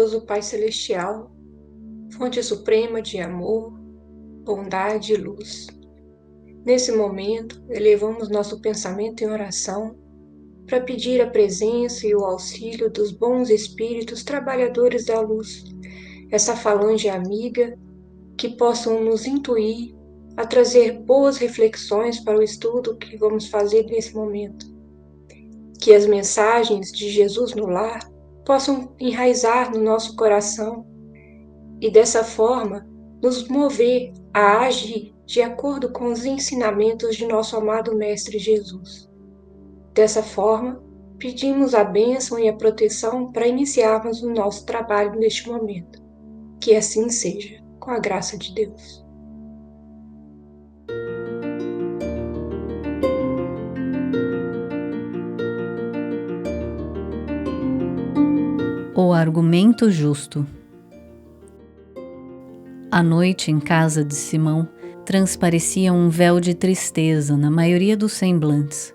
bondoso Pai Celestial, fonte suprema de amor, bondade e luz. Nesse momento, elevamos nosso pensamento em oração para pedir a presença e o auxílio dos bons espíritos trabalhadores da luz, essa falange amiga que possam nos intuir a trazer boas reflexões para o estudo que vamos fazer nesse momento. Que as mensagens de Jesus no lar possam enraizar no nosso coração e dessa forma nos mover a agir de acordo com os ensinamentos de nosso amado Mestre Jesus. Dessa forma, pedimos a bênção e a proteção para iniciarmos o nosso trabalho neste momento. Que assim seja, com a graça de Deus. O argumento justo. A noite em casa de Simão transparecia um véu de tristeza na maioria dos semblantes.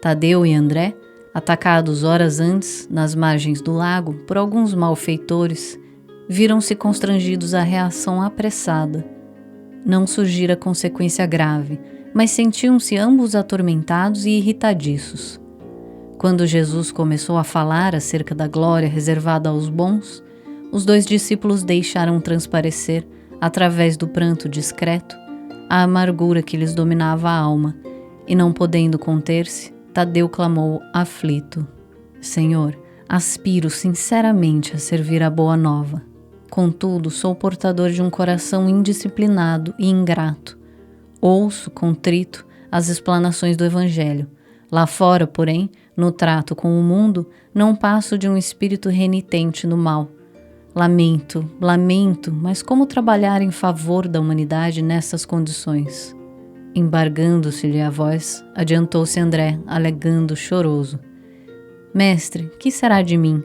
Tadeu e André, atacados horas antes nas margens do lago por alguns malfeitores, viram-se constrangidos à reação apressada. Não surgira consequência grave, mas sentiam-se ambos atormentados e irritadiços. Quando Jesus começou a falar acerca da glória reservada aos bons, os dois discípulos deixaram transparecer, através do pranto discreto, a amargura que lhes dominava a alma, e não podendo conter-se, Tadeu clamou aflito: Senhor, aspiro sinceramente a servir a boa nova. Contudo, sou portador de um coração indisciplinado e ingrato. Ouço, contrito, as explanações do Evangelho. Lá fora, porém, no trato com o mundo, não passo de um espírito renitente no mal. Lamento, mas como trabalhar em favor da humanidade nessas condições? Embargando-se-lhe a voz, adiantou-se André, alegando choroso: Mestre, que será de mim?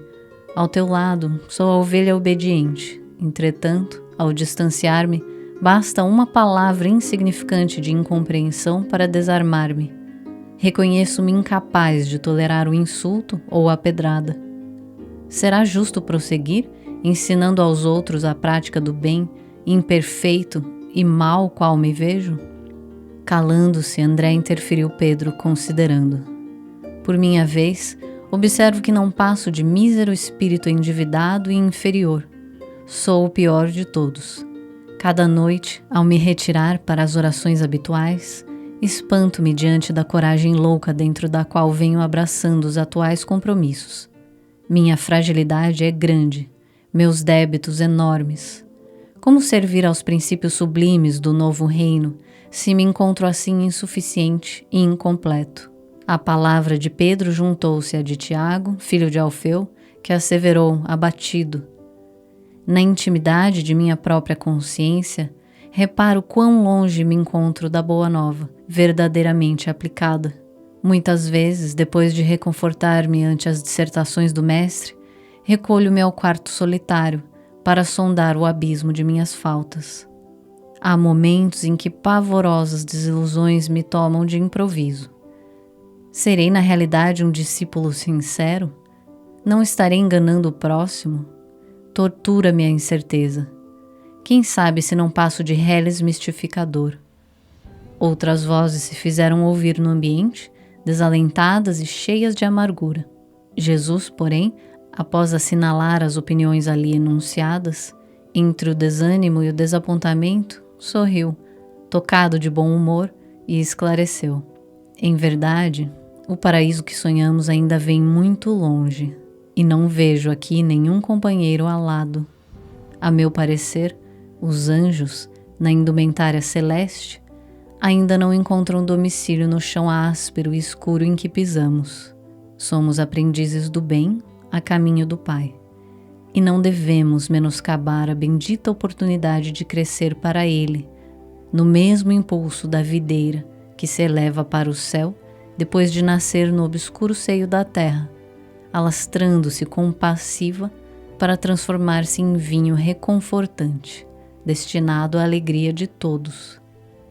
Ao teu lado, sou a ovelha obediente. Entretanto, ao distanciar-me, basta uma palavra insignificante de incompreensão para desarmar-me. Reconheço-me incapaz de tolerar o insulto ou a pedrada. Será justo prosseguir, ensinando aos outros a prática do bem, imperfeito e mal qual me vejo? Calando-se, André interferiu Pedro, considerando: Por minha vez, observo que não passo de mísero espírito endividado e inferior. Sou o pior de todos. Cada noite, ao me retirar para as orações habituais, espanto-me diante da coragem louca dentro da qual venho abraçando os atuais compromissos. Minha fragilidade é grande, meus débitos enormes. Como servir aos princípios sublimes do novo reino, se me encontro assim insuficiente e incompleto? A palavra de Pedro juntou-se à de Tiago, filho de Alfeu, que asseverou, abatido: Na intimidade de minha própria consciência, reparo quão longe me encontro da boa nova, verdadeiramente aplicada. Muitas vezes, depois de reconfortar-me ante as dissertações do mestre, recolho-me ao quarto solitário para sondar o abismo de minhas faltas. Há momentos em que pavorosas desilusões me tomam de improviso. Serei na realidade um discípulo sincero? Não estarei enganando o próximo? Tortura-me a incerteza. Quem sabe se não passo de reles mistificador? Outras vozes se fizeram ouvir no ambiente, desalentadas e cheias de amargura. Jesus, porém, após assinalar as opiniões ali enunciadas, entre o desânimo e o desapontamento, sorriu, tocado de bom humor, e esclareceu: Em verdade, o paraíso que sonhamos ainda vem muito longe, e não vejo aqui nenhum companheiro alado. A meu parecer, os anjos, na indumentária celeste, ainda não encontram domicílio no chão áspero e escuro em que pisamos. Somos aprendizes do bem a caminho do Pai, e não devemos menoscabar a bendita oportunidade de crescer para Ele, no mesmo impulso da videira que se eleva para o céu depois de nascer no obscuro seio da terra, alastrando-se compassiva para transformar-se em vinho reconfortante, destinado à alegria de todos.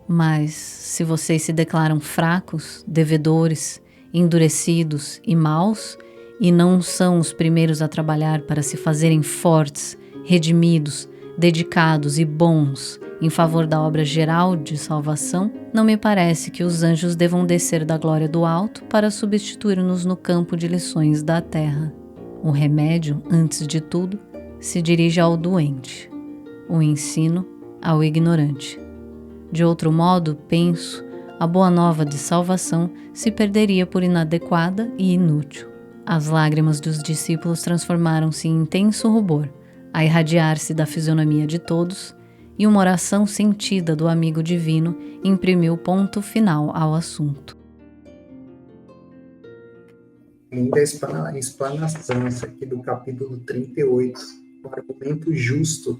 Mas, se vocês se declaram fracos, devedores, endurecidos e maus, e não são os primeiros a trabalhar para se fazerem fortes, redimidos, dedicados e bons em favor da obra geral de salvação, não me parece que os anjos devam descer da glória do alto para substituir-nos no campo de lições da terra. O remédio, antes de tudo, se dirige ao doente, o ensino ao ignorante. De outro modo, penso, a boa nova de salvação se perderia por inadequada e inútil. As lágrimas dos discípulos transformaram-se em intenso rubor, a irradiar-se da fisionomia de todos, e uma oração sentida do amigo divino imprimiu ponto final ao assunto. Linda explanação essa aqui do capítulo 38, o argumento justo.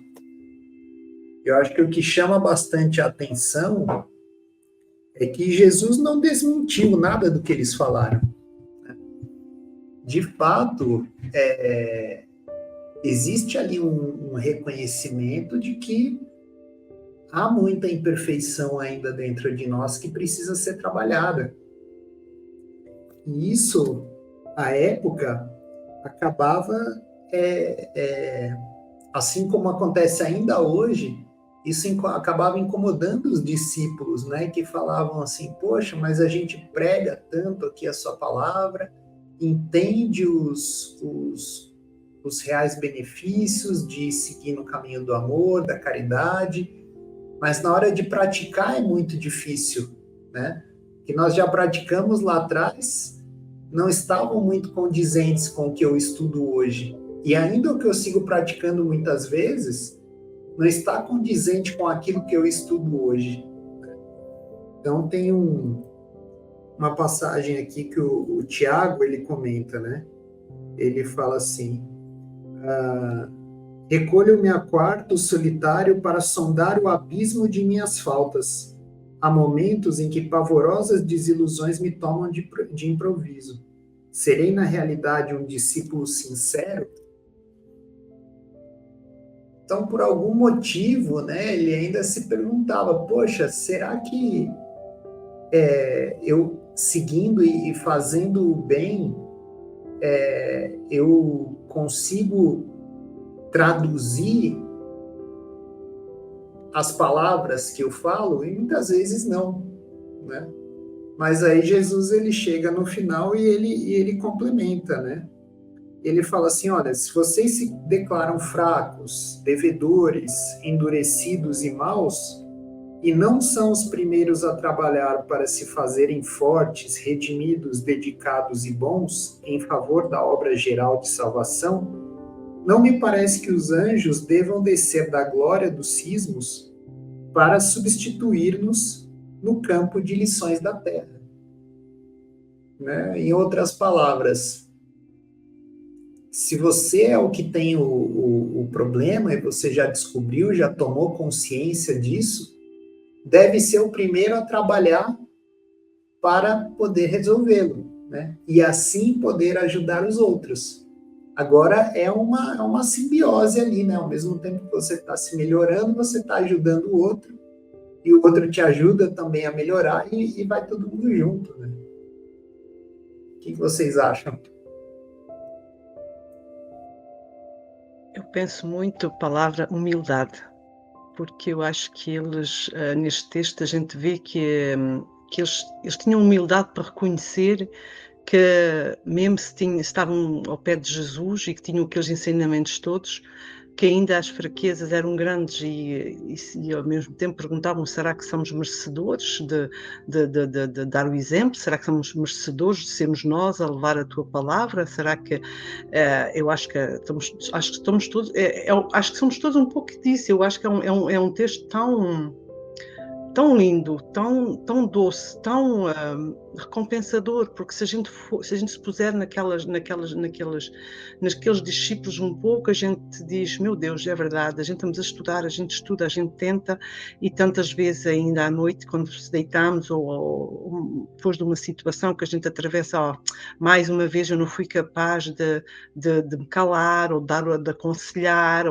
Eu acho que o que chama bastante a atenção é que Jesus não desmentiu nada do que eles falaram. De fato, existe ali um reconhecimento de que há muita imperfeição ainda dentro de nós que precisa ser trabalhada. E isso, à época, acabava, assim como acontece ainda hoje, isso acabava incomodando os discípulos, né, que falavam assim, poxa, mas a gente prega tanto aqui a sua palavra, entende os reais benefícios de seguir no caminho do amor, da caridade, mas na hora de praticar é muito difícil, né? Que nós já praticamos lá atrás, não estavam muito condizentes com o que eu estudo hoje. E ainda o que eu sigo praticando muitas vezes, não está condizente com aquilo que eu estudo hoje. Então tem uma passagem aqui que o Tiago, ele comenta, né? Ele fala assim, recolho-me a quarto solitário para sondar o abismo de minhas faltas. Há momentos em que pavorosas desilusões me tomam de improviso. Serei, na realidade, um discípulo sincero? Então, por algum motivo, né, ele ainda se perguntava, poxa, será que eu seguindo e fazendo o bem, eu consigo traduzir as palavras que eu falo? E muitas vezes não, né? Mas aí Jesus, ele chega no final e ele complementa, né? Ele fala assim, olha, se vocês se declaram fracos, devedores, endurecidos e maus, e não são os primeiros a trabalhar para se fazerem fortes, redimidos, dedicados e bons em favor da obra geral de salvação, não me parece que os anjos devam descer da glória dos cismos para substituir-nos no campo de lições da terra. Né? Em outras palavras, se você é o que tem o problema e você já descobriu, já tomou consciência disso, deve ser o primeiro a trabalhar para poder resolvê-lo, né? E assim poder ajudar os outros. Agora é uma simbiose ali, né? Ao mesmo tempo que você está se melhorando, você está ajudando o outro, e o outro te ajuda também a melhorar, e vai todo mundo junto, né? O que vocês acham? Eu penso muito a palavra humildade, porque eu acho que eles, neste texto, a gente vê que eles tinham humildade para reconhecer que mesmo se estavam ao pé de Jesus e que tinham aqueles ensinamentos todos, que ainda as fraquezas eram grandes e ao mesmo tempo perguntavam, será que somos merecedores de dar o exemplo? Será que somos merecedores de sermos nós a levar a tua palavra? Será que eu acho que estamos todos, acho que somos todos um pouco disso. Eu acho que é um texto tão lindo, tão doce, tão recompensador, porque se a gente se puser naqueles discípulos um pouco, a gente diz, meu Deus, é verdade, a gente estamos a estudar, a gente estuda, a gente tenta, e tantas vezes ainda à noite, quando se deitamos, ou depois de uma situação que a gente atravessa, mais uma vez eu não fui capaz de me calar, ou de aconselhar,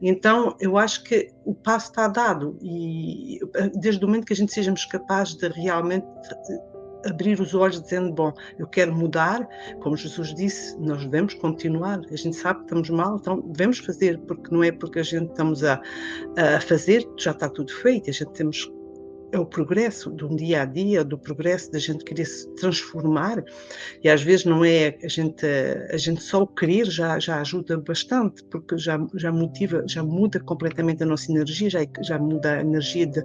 então eu acho que o passo está dado, e desde o momento que a gente sejamos capazes de realmente abrir os olhos dizendo, bom, eu quero mudar, como Jesus disse, nós devemos continuar, a gente sabe que estamos mal, então devemos fazer, porque não é porque a gente estamos a fazer que já está tudo feito, a gente temos é o progresso do dia a dia, do progresso da gente querer se transformar, e às vezes não é a gente só o querer já ajuda bastante, porque já motiva, já muda completamente a nossa energia, já muda a energia de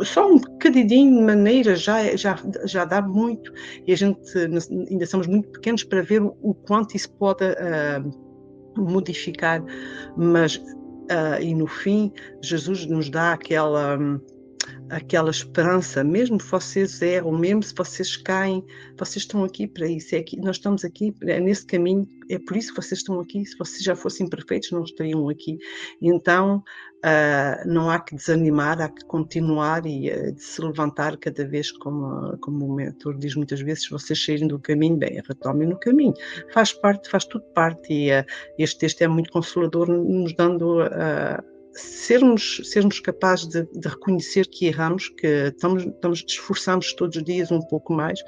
só um bocadinho de maneira já dá muito, e a gente ainda somos muito pequenos para ver o quanto isso pode modificar, mas e no fim Jesus nos dá aquela esperança, mesmo se vocês erram, mesmo se vocês caem, vocês estão aqui para isso, nós estamos aqui, é nesse caminho, é por isso que vocês estão aqui, se vocês já fossem perfeitos não estariam aqui, então não há que desanimar, há que continuar e de se levantar cada vez, como o mentor diz muitas vezes, se vocês saírem do caminho, bem, retomem no caminho, faz tudo parte, e este texto é muito consolador, nos dando sermos capazes de reconhecer que erramos, que esforçamos todos os dias um pouco mais,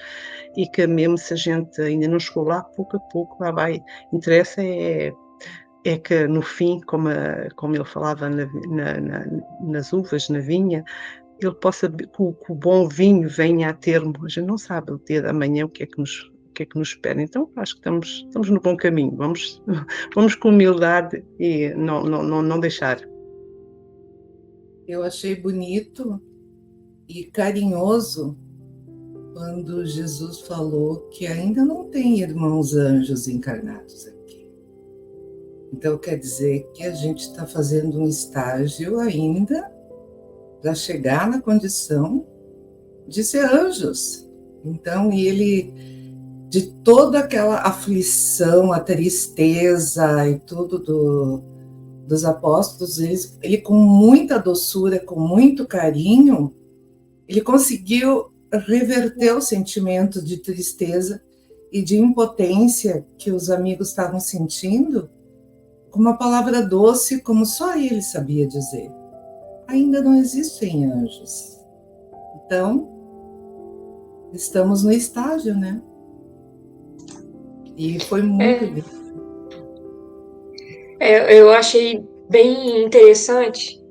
e que mesmo se a gente ainda não chegou lá, pouco a pouco lá vai. Interessa é que no fim, como ele falava nas uvas, na vinha, ele possa, que o bom vinho venha a termo. A gente não sabe o dia da manhã o que é que nos espera. Então acho que estamos no bom caminho. Vamos com humildade e não deixar. Eu achei bonito e carinhoso quando Jesus falou que ainda não tem irmãos anjos encarnados aqui. Então quer dizer que a gente está fazendo um estágio ainda para chegar na condição de ser anjos. Então, ele, de toda aquela aflição, a tristeza e tudo dos apóstolos, ele com muita doçura, com muito carinho, ele conseguiu reverter o sentimento de tristeza e de impotência que os amigos estavam sentindo com uma palavra doce, como só ele sabia dizer. Ainda não existem anjos. Então, estamos no estágio, né? E foi muito lindo. Eu achei bem interessante,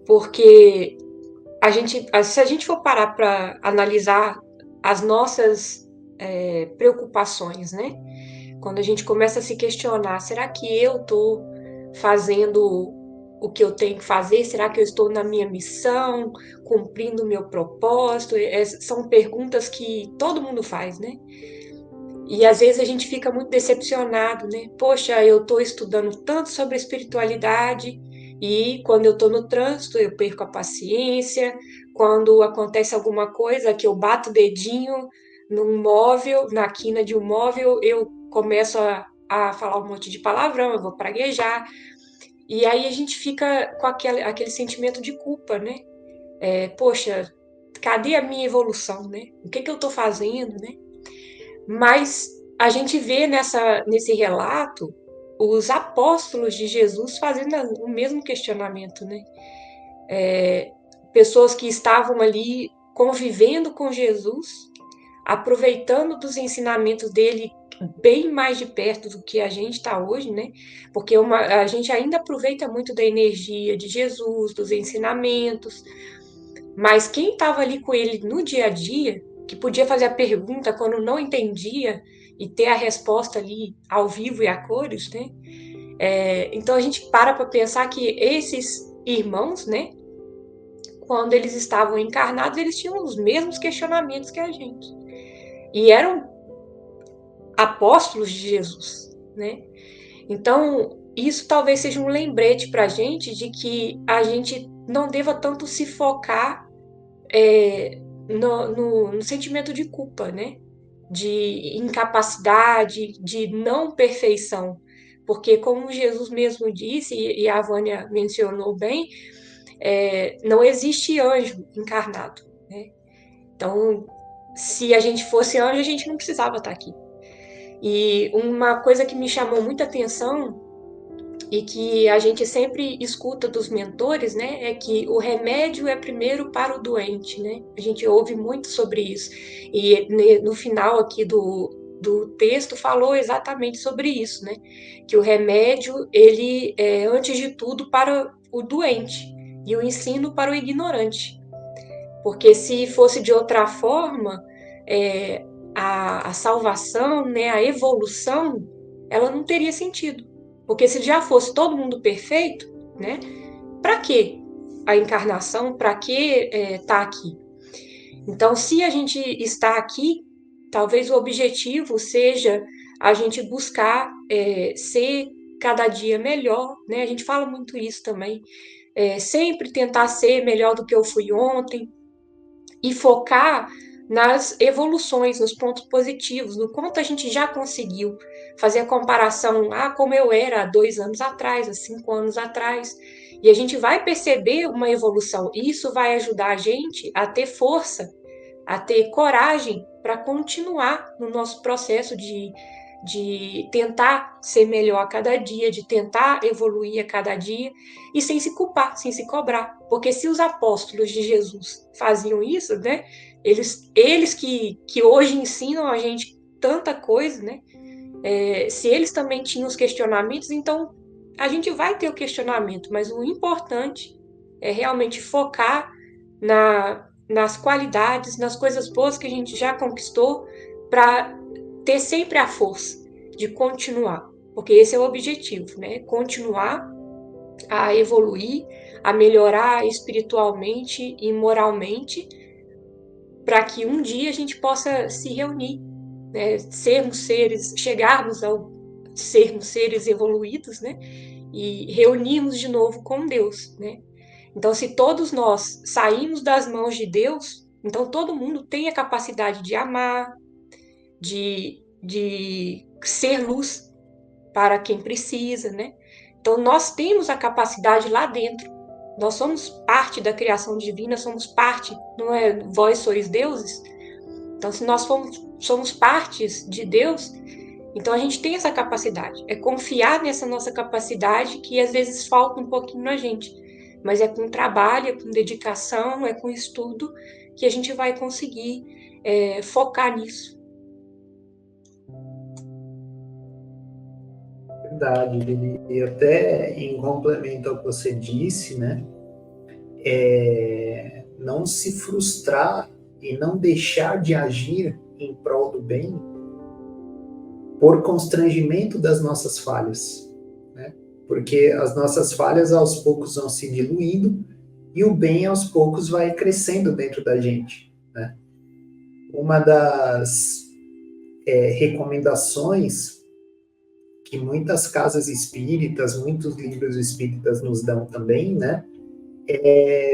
porque se a gente for parar para analisar as nossas preocupações, né? Quando a gente começa a se questionar, será que eu estou fazendo o que eu tenho que fazer? Será que eu estou na minha missão, cumprindo o meu propósito? São perguntas que todo mundo faz, né? E às vezes a gente fica muito decepcionado, né? Poxa, eu estou estudando tanto sobre espiritualidade e quando eu estou no trânsito eu perco a paciência. Quando acontece alguma coisa que eu bato o dedinho num móvel, na quina de um móvel, eu começo a falar um monte de palavrão, eu vou praguejar. E aí a gente fica com aquele sentimento de culpa, né? Poxa, cadê a minha evolução, né? O que eu estou fazendo, né? Mas a gente vê nesse relato os apóstolos de Jesus fazendo o mesmo questionamento, né? Pessoas que estavam ali convivendo com Jesus, aproveitando dos ensinamentos dele bem mais de perto do que a gente está hoje, né? Porque a gente ainda aproveita muito da energia de Jesus, dos ensinamentos, mas quem estava ali com ele no dia a dia, que podia fazer a pergunta quando não entendia e ter a resposta ali ao vivo e a cores, né? Então a gente para pensar que esses irmãos, né? Quando eles estavam encarnados, eles tinham os mesmos questionamentos que a gente. E eram apóstolos de Jesus, né? Então, isso talvez seja um lembrete para a gente de que a gente não deva tanto se focar no sentimento de culpa, né? De incapacidade, de não perfeição. Porque, como Jesus mesmo disse, e a Vânia mencionou bem, não existe anjo encarnado, né? Então, se a gente fosse anjo, a gente não precisava estar aqui. E uma coisa que me chamou muita atenção e que a gente sempre escuta dos mentores, né, é que o remédio é primeiro para o doente, né? A gente ouve muito sobre isso. E no final aqui do texto falou exatamente sobre isso, né? Que o remédio, ele é, antes de tudo, para o doente e o ensino para o ignorante. Porque se fosse de outra forma, a salvação, né, a evolução, ela não teria sentido. Porque se já fosse todo mundo perfeito, né, para que a encarnação? Para que tá aqui? Então, se a gente está aqui, talvez o objetivo seja a gente buscar ser cada dia melhor, né? A gente fala muito isso também. Sempre tentar ser melhor do que eu fui ontem, e focar nas evoluções, nos pontos positivos, no quanto a gente já conseguiu. Fazer a comparação, como eu era há 2 anos atrás, há 5 anos atrás. E a gente vai perceber uma evolução. E isso vai ajudar a gente a ter força, a ter coragem para continuar no nosso processo de tentar ser melhor a cada dia, de tentar evoluir a cada dia, e sem se culpar, sem se cobrar. Porque se os apóstolos de Jesus faziam isso, né? Eles que hoje ensinam a gente tanta coisa, né? Se eles também tinham os questionamentos, então a gente vai ter o questionamento, mas o importante é realmente focar nas qualidades, nas coisas boas que a gente já conquistou, para ter sempre a força de continuar, porque esse é o objetivo, né? Continuar a evoluir, a melhorar espiritualmente e moralmente, para que um dia a gente possa se reunir, né? Chegarmos ao sermos seres evoluídos, né? E reunirmos de novo com Deus, né? Então, se todos nós saímos das mãos de Deus, então todo mundo tem a capacidade de amar, de ser luz para quem precisa, né? Então, nós temos a capacidade lá dentro. Nós somos parte da criação divina, somos parte, não é vós sois deuses? Então, se nós somos partes de Deus, então a gente tem essa capacidade. É confiar nessa nossa capacidade que às vezes falta um pouquinho na gente. Mas é com trabalho, é com dedicação, é com estudo que a gente vai conseguir focar nisso. Verdade, Lili. E até em complemento ao que você disse, né? Não se frustrar e não deixar de agir em prol do bem por constrangimento das nossas falhas, né? Porque as nossas falhas aos poucos vão se diluindo e o bem aos poucos vai crescendo dentro da gente, né? Uma das recomendações que muitas casas espíritas, muitos livros espíritas nos dão também, né?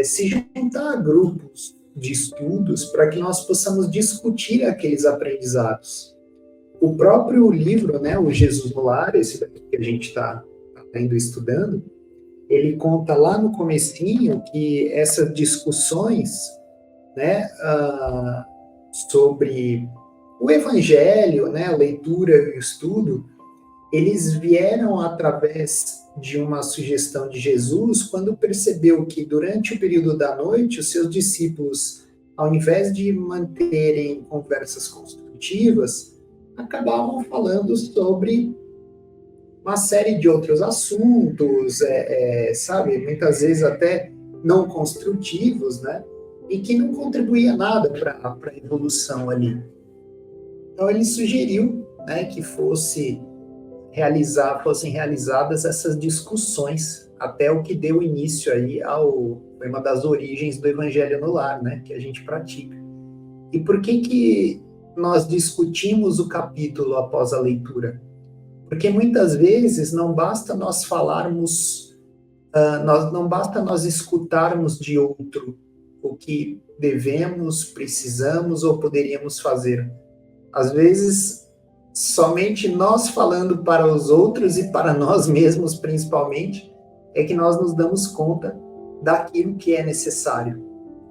Se juntar a grupos de estudos para que nós possamos discutir aqueles aprendizados. O próprio livro, né, o Jesus no Lar, esse daqui que a gente está ainda estudando, ele conta lá no comecinho que essas discussões, né, sobre o Evangelho, né, a leitura e o estudo, eles vieram através de uma sugestão de Jesus, quando percebeu que durante o período da noite, os seus discípulos, ao invés de manterem conversas construtivas, acabavam falando sobre uma série de outros assuntos, sabe, muitas vezes até não construtivos, né, e que não contribuía nada para a evolução ali. Então ele sugeriu, né, que fossem realizadas essas discussões, até o que deu início aí foi uma das origens do Evangelho no Lar, né, que a gente pratica. E por que nós discutimos o capítulo após a leitura? Porque muitas vezes não basta nós falarmos, não basta nós escutarmos de outro o que devemos, precisamos ou poderíamos fazer. Às vezes, somente nós falando para os outros e para nós mesmos, principalmente, é que nós nos damos conta daquilo que é necessário.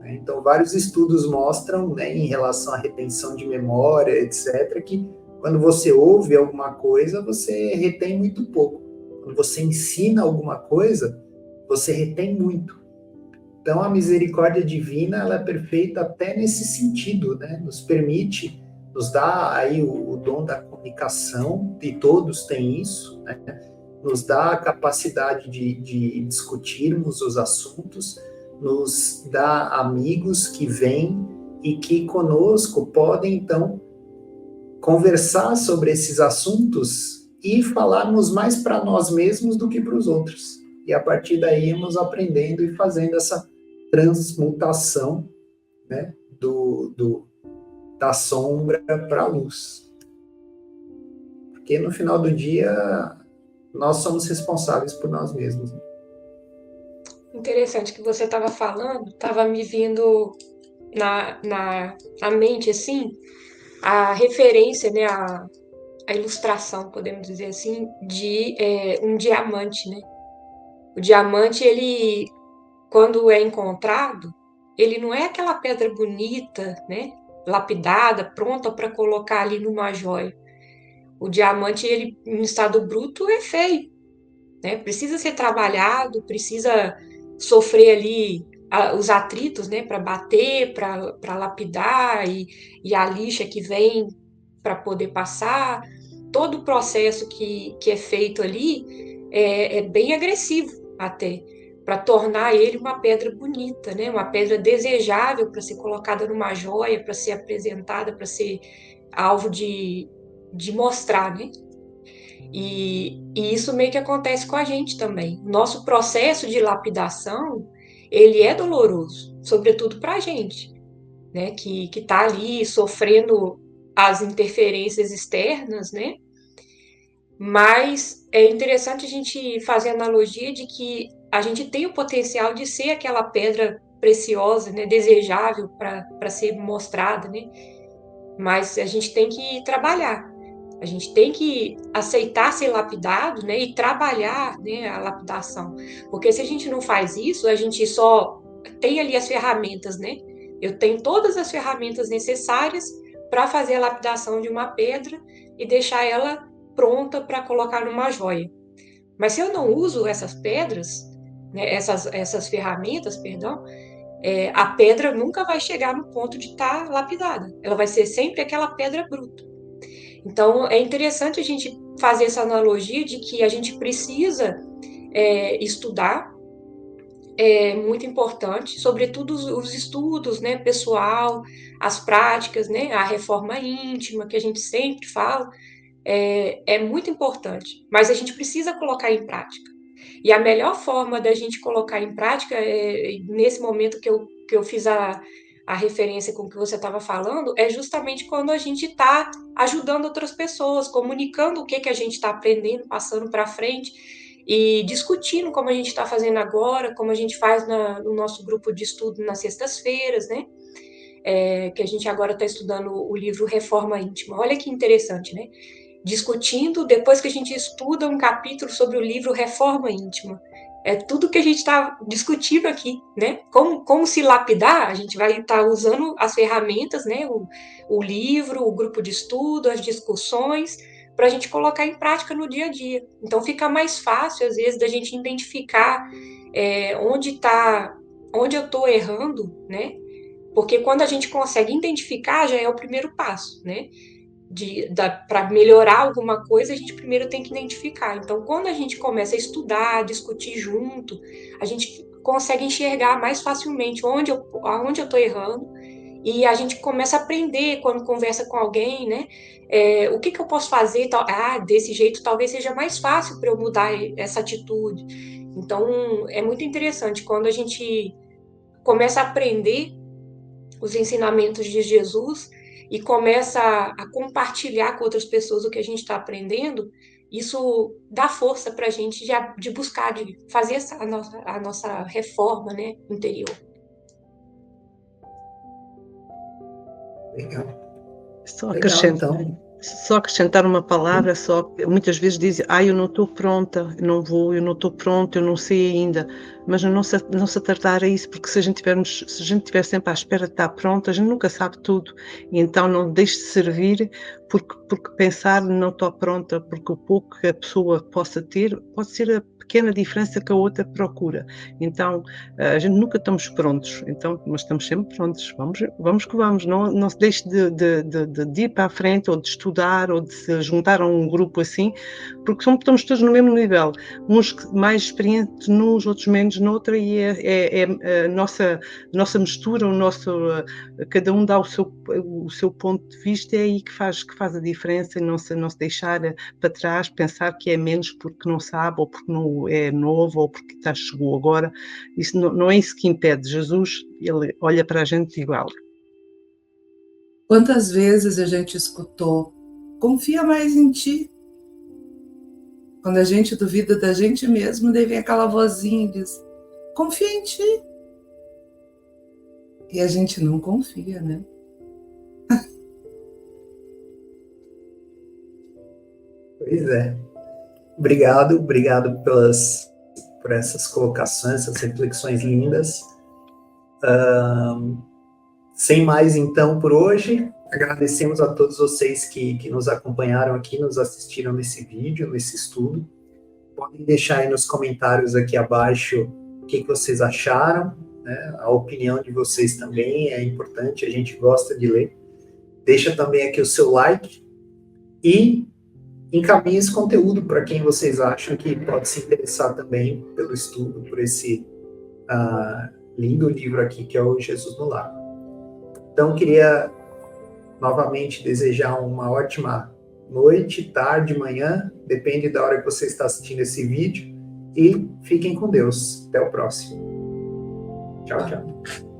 Então, vários estudos mostram, né, em relação à retenção de memória, etc., que quando você ouve alguma coisa, você retém muito pouco. Quando você ensina alguma coisa, você retém muito. Então, a misericórdia divina, ela é perfeita até nesse sentido, né? Nos permite, nos dá aí o dom da comunicação, e todos têm isso, né? Nos dá a capacidade de discutirmos os assuntos, nos dá amigos que vêm e que conosco podem, então, conversar sobre esses assuntos e falarmos mais para nós mesmos do que para os outros. E a partir daí, irmos aprendendo e fazendo essa transmutação, né, da sombra para a luz. Porque no final do dia, nós somos responsáveis por nós mesmos. Interessante que você estava falando, estava me vindo na mente, assim, a referência, né, a ilustração, podemos dizer assim, de um diamante, né? O diamante, ele, quando é encontrado, ele não é aquela pedra bonita, né, lapidada, pronta para colocar ali numa joia. O diamante, ele em estado bruto é feio, né? Precisa ser trabalhado, precisa sofrer ali os atritos, né, para bater, para lapidar e a lixa que vem para poder passar. Todo o processo que é feito ali é bem agressivo até, para tornar ele uma pedra bonita, né? Uma pedra desejável para ser colocada numa joia, para ser apresentada, para ser alvo de mostrar, né? E isso meio que acontece com a gente também. Nosso processo de lapidação, ele é doloroso, sobretudo para a gente, né? Que está ali sofrendo as interferências externas, né? Mas é interessante a gente fazer a analogia de que a gente tem o potencial de ser aquela pedra preciosa, né? Desejável para ser mostrada, né? Mas a gente tem que trabalhar. A gente tem que aceitar ser lapidado, né, e trabalhar, né, a lapidação. Porque se a gente não faz isso, a gente só tem ali as ferramentas, né? Eu tenho todas as ferramentas necessárias para fazer a lapidação de uma pedra e deixar ela pronta para colocar numa joia. Mas se eu não uso essas pedras, né, essas ferramentas, perdão, a pedra nunca vai chegar no ponto de estar lapidada. Ela vai ser sempre aquela pedra bruta. Então, é interessante a gente fazer essa analogia de que a gente precisa estudar, é muito importante, sobretudo os estudos, né, pessoal, as práticas, né, a reforma íntima, que a gente sempre fala, é muito importante, mas a gente precisa colocar em prática. E a melhor forma da gente colocar em prática, nesse momento que eu fiz a referência com o que você estava falando, é justamente quando a gente está ajudando outras pessoas, comunicando o que a gente está aprendendo, passando para frente e discutindo como a gente está fazendo agora, como a gente faz no nosso grupo de estudo nas sextas-feiras, né? Que a gente agora está estudando o livro Reforma Íntima. Olha que interessante, né? Discutindo, depois que a gente estuda um capítulo sobre o livro Reforma Íntima. É tudo que a gente está discutindo aqui, né? Como se lapidar, a gente vai estar usando as ferramentas, né? O livro, o grupo de estudo, as discussões, para a gente colocar em prática no dia a dia. Então fica mais fácil, às vezes, da gente identificar onde eu estou errando, né? Porque quando a gente consegue identificar, já é o primeiro passo, né? Para melhorar alguma coisa, a gente primeiro tem que identificar. Então, quando a gente começa a estudar, discutir junto, a gente consegue enxergar mais facilmente aonde eu estou errando, e a gente começa a aprender quando conversa com alguém, né? O que eu posso fazer? Desse jeito talvez seja mais fácil para eu mudar essa atitude. Então, é muito interessante quando a gente começa a aprender os ensinamentos de Jesus e começa a compartilhar com outras pessoas o que a gente está aprendendo, isso dá força para a gente de buscar, de fazer a nossa reforma, né, interior. Legal. Só acrescentar uma palavra, muitas vezes dizem, eu não estou pronta, eu não estou pronto, eu não sei ainda, mas não se atartar a isso, porque se a gente estiver sempre à espera de estar pronta, a gente nunca sabe tudo, e então não deixe de servir, porque pensar não estou pronta, porque o pouco que a pessoa possa ter, pode ser a pequena diferença que a outra procura. Então, a gente nunca estamos prontos, então, mas estamos sempre prontos, vamos que vamos, não se deixe de ir para a frente, ou de estudar, ou de se juntar a um grupo assim, porque estamos todos no mesmo nível, uns mais experientes nos, outros menos noutra, e é a nossa mistura, cada um dá o seu ponto de vista, é aí que faz a diferença, e não se deixar para trás, pensar que é menos porque não sabe, ou porque não é novo, ou porque chegou agora. Isso não é isso que impede. Jesus, ele olha para a gente igual. Quantas vezes a gente escutou, confia mais em ti? Quando a gente duvida da gente mesmo, daí vem aquela vozinha e diz, confia em ti. E a gente não confia, né? Pois é. Obrigado por essas colocações, essas reflexões lindas. Sem mais, então, por hoje, agradecemos a todos vocês que nos acompanharam aqui, nos assistiram nesse vídeo, nesse estudo. Podem deixar aí nos comentários aqui abaixo o que vocês acharam, né? A opinião de vocês também é importante, a gente gosta de ler. Deixa também aqui o seu like e encaminhe esse conteúdo para quem vocês acham que pode se interessar também pelo estudo, por esse lindo livro aqui, que é o Jesus no Lar. Então, queria novamente desejar uma ótima noite, tarde, manhã, depende da hora que você está assistindo esse vídeo, e fiquem com Deus. Até o próximo. Tchau, tchau.